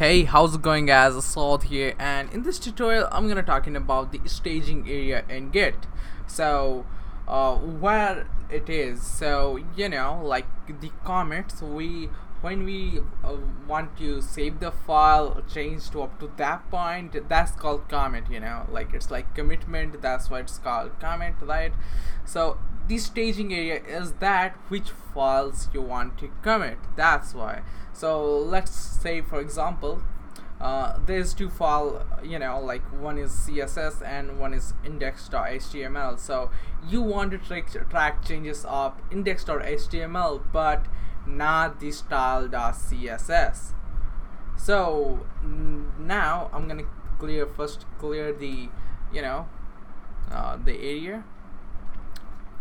Hey, how's it going guys? Asad here, and in this tutorial I'm gonna talking about the staging area in Git. So where it is, so like the commits, when we want to save the file, change to up to that point, that's called commit. Like it's like commitment, that's why it's called commit, right? So the staging area is that which files you want to commit, that's why. So let's say, for example, there's two file, like one is css and one is index.html. so you want to track changes of index.html but not the style.css. So now I'm gonna clear the the area.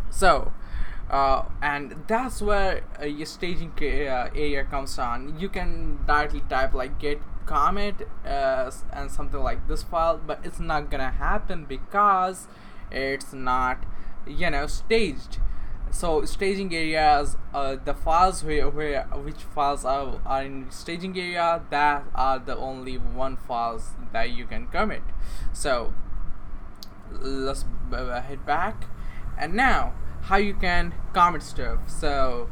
So and that's where your staging area comes on. You can directly type like git commit and something like this file, but it's not gonna happen because it's not staged. So staging areas, the files which files are in staging area, that are the only one files that you can commit. So let's head back, and now how you can commit stuff. So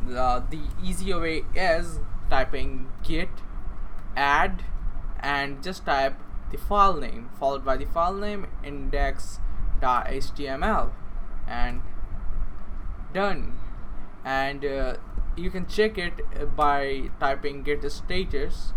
the easier way is typing git add and just type the file name followed by the file name index.html and done. And you can check it by typing git status,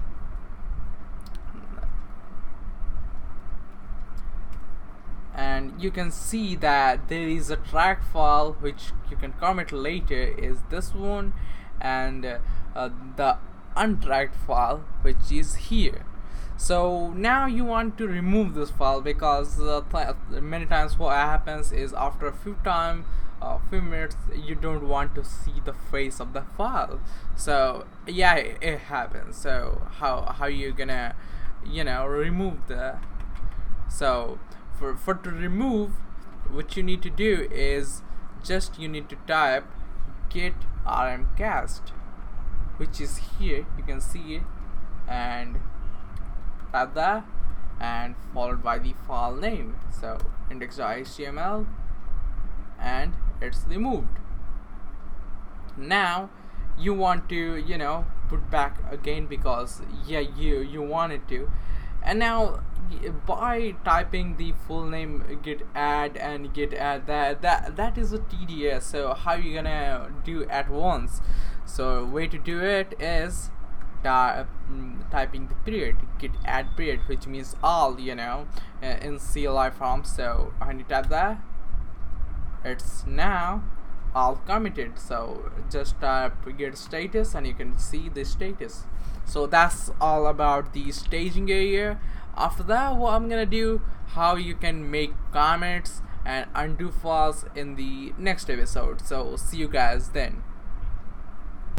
and you can see that there is a track file which you can commit later is this one, and the untracked file which is here. So now you want to remove this file because many times what happens is after a few minutes you don't want to see the face of the file. So yeah, it happens. So how you gonna remove the so for to remove, what you need to do is just you need to type git rmcast, which is here, you can see it, and type that and followed by the file name, so index.html, and it's removed. Now you want to put back again because you wanted to. And now by typing the full name git add and git add, that is a tedious. So how you gonna do at once? So way to do it is typing the period, git add period, which means all in CLI form. So when you type that, it's now all committed. So just type git status and you can see the status. So that's all about the staging area. After that, what I'm gonna do, how you can make comments and undo files in the next episode. So see you guys then.